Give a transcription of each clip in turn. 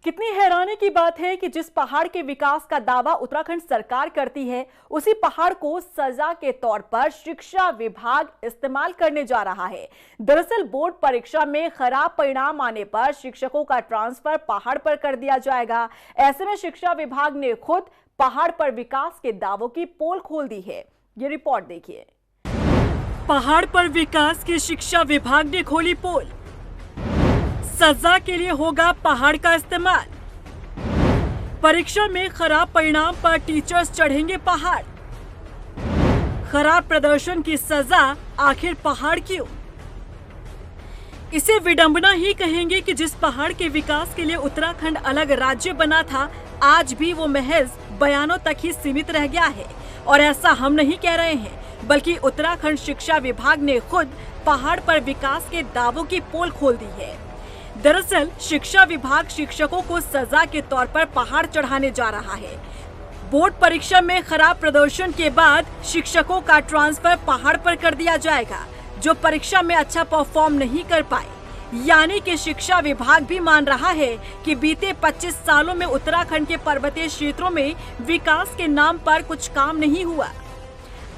कितनी हैरानी की बात है कि जिस पहाड़ के विकास का दावा उत्तराखंड सरकार करती है, उसी पहाड़ को सजा के तौर पर शिक्षा विभाग इस्तेमाल करने जा रहा है। दरअसल बोर्ड परीक्षा में खराब परिणाम आने पर शिक्षकों का ट्रांसफर पहाड़ पर कर दिया जाएगा। ऐसे में शिक्षा विभाग ने खुद पहाड़ पर विकास के दावों की पोल खोल दी है। ये रिपोर्ट देखिए। पहाड़ पर विकास की शिक्षा विभाग ने खोली पोल। सजा के लिए होगा पहाड़ का इस्तेमाल। परीक्षा में खराब परिणाम पर टीचर्स चढ़ेंगे पहाड़। खराब प्रदर्शन की सजा आखिर पहाड़ क्यों? इसे विडंबना ही कहेंगे कि जिस पहाड़ के विकास के लिए उत्तराखंड अलग राज्य बना था, आज भी वो महज बयानों तक ही सीमित रह गया है। और ऐसा हम नहीं कह रहे हैं, बल्कि उत्तराखंड शिक्षा विभाग ने खुद पहाड़ पर विकास के दावों की पोल खोल दी है। दरअसल शिक्षा विभाग शिक्षकों को सजा के तौर पर पहाड़ चढ़ाने जा रहा है। बोर्ड परीक्षा में खराब प्रदर्शन के बाद शिक्षकों का ट्रांसफर पहाड़ पर कर दिया जाएगा, जो परीक्षा में अच्छा परफॉर्म नहीं कर पाए। यानी कि शिक्षा विभाग भी मान रहा है कि बीते 25 सालों में उत्तराखंड के पर्वतीय क्षेत्रों में विकास के नाम पर कुछ काम नहीं हुआ।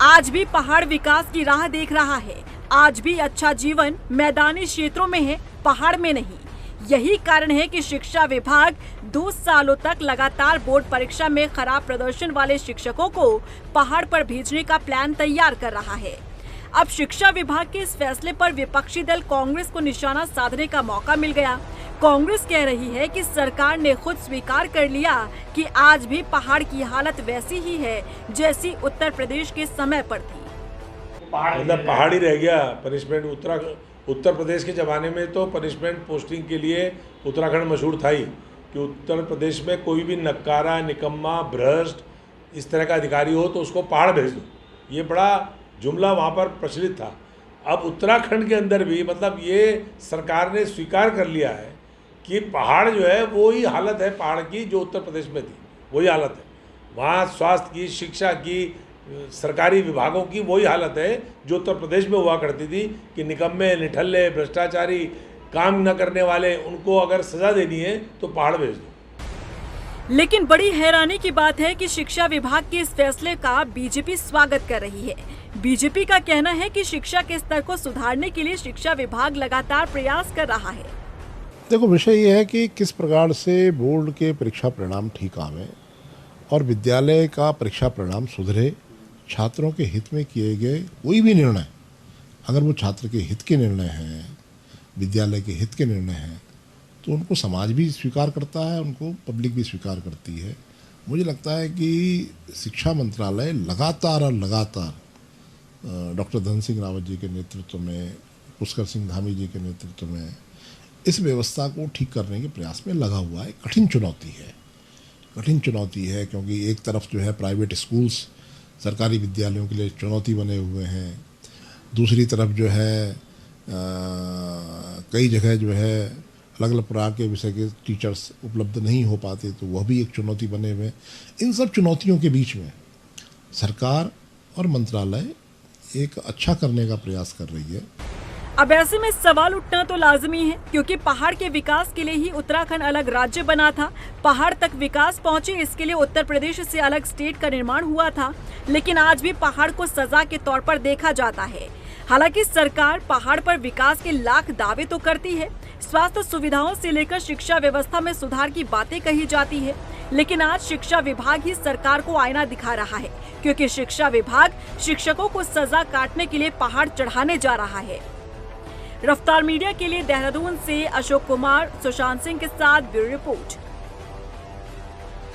आज भी पहाड़ विकास की राह देख रहा है। आज भी अच्छा जीवन मैदानी क्षेत्रों में है, पहाड़ में नहीं। यही कारण है कि शिक्षा विभाग 2 सालों तक लगातार बोर्ड परीक्षा में खराब प्रदर्शन वाले शिक्षकों को पहाड़ पर भेजने का प्लान तैयार कर रहा है। अब शिक्षा विभाग के इस फैसले पर विपक्षी दल कांग्रेस को निशाना साधने का मौका मिल गया। कांग्रेस कह रही है कि सरकार ने खुद स्वीकार कर लिया कि आज भी पहाड़ की हालत वैसी ही है जैसी उत्तर प्रदेश के समय पर थी। मतलब पहाड़ ही रह गया। पनिशमेंट उत्तर प्रदेश के ज़माने में तो पनिशमेंट पोस्टिंग के लिए उत्तराखंड मशहूर था ही कि उत्तर प्रदेश में कोई भी नक्कारा, निकम्मा, भ्रष्ट इस तरह का अधिकारी हो तो उसको पहाड़ भेज दो, ये बड़ा जुमला वहाँ पर प्रचलित था। अब उत्तराखंड के अंदर भी मतलब ये सरकार ने स्वीकार कर लिया है कि पहाड़ जो है वो ही हालत है पहाड़ की जो उत्तर प्रदेश में थी, वही हालत है। वहाँ स्वास्थ्य की, शिक्षा की, सरकारी विभागों की वही हालत है जो उत्तर प्रदेश में हुआ करती थी कि निकम्मे, निठल्ले, भ्रष्टाचारी, काम न करने वाले, उनको अगर सजा देनी है तो पहाड़ भेज दो। लेकिन बड़ी हैरानी की बात है कि शिक्षा विभाग के इस फैसले का बीजेपी स्वागत कर रही है। बीजेपी का कहना है कि शिक्षा के स्तर को सुधारने के लिए शिक्षा विभाग लगातार प्रयास कर रहा है। देखो, विषय ये है कि किस प्रकार से बोर्ड के परीक्षा परिणाम ठीक आवे और विद्यालय का परीक्षा परिणाम सुधरे। छात्रों के हित में किए गए कोई भी निर्णय, अगर वो छात्र के हित के निर्णय हैं, विद्यालय के हित के निर्णय हैं, तो उनको समाज भी स्वीकार करता है, उनको पब्लिक भी स्वीकार करती है। मुझे लगता है कि शिक्षा मंत्रालय लगातार डॉक्टर धन सिंह रावत जी के नेतृत्व में, पुष्कर सिंह धामी जी के नेतृत्व में इस व्यवस्था को ठीक करने के प्रयास में लगा हुआ है। कठिन चुनौती है क्योंकि एक तरफ जो है प्राइवेट स्कूल्स सरकारी विद्यालयों के लिए चुनौती बने हुए हैं, दूसरी तरफ जो है कई जगह जो है अलग अलग प्रकार के विषय के टीचर्स उपलब्ध नहीं हो पाते, तो वह भी एक चुनौती बने हुए। इन सब चुनौतियों के बीच में सरकार और मंत्रालय एक अच्छा करने का प्रयास कर रही है। अब ऐसे में सवाल उठना तो लाजमी है, क्योंकि पहाड़ के विकास के लिए ही उत्तराखंड अलग राज्य बना था। पहाड़ तक विकास पहुंचे, इसके लिए उत्तर प्रदेश से अलग स्टेट का निर्माण हुआ था। लेकिन आज भी पहाड़ को सजा के तौर पर देखा जाता है। हालांकि सरकार पहाड़ पर विकास के लाख दावे तो करती है, स्वास्थ्य सुविधाओं से लेकर शिक्षा व्यवस्था में सुधार की बातें कही जाती है, लेकिन आज शिक्षा विभाग ही सरकार को आईना दिखा रहा है, क्योंकि शिक्षा विभाग शिक्षकों को सजा काटने के लिए पहाड़ चढ़ाने जा रहा है। रफ्तार मीडिया के लिए देहरादून से अशोक कुमार, सुशांत सिंह के साथ ब्यूरो रिपोर्ट।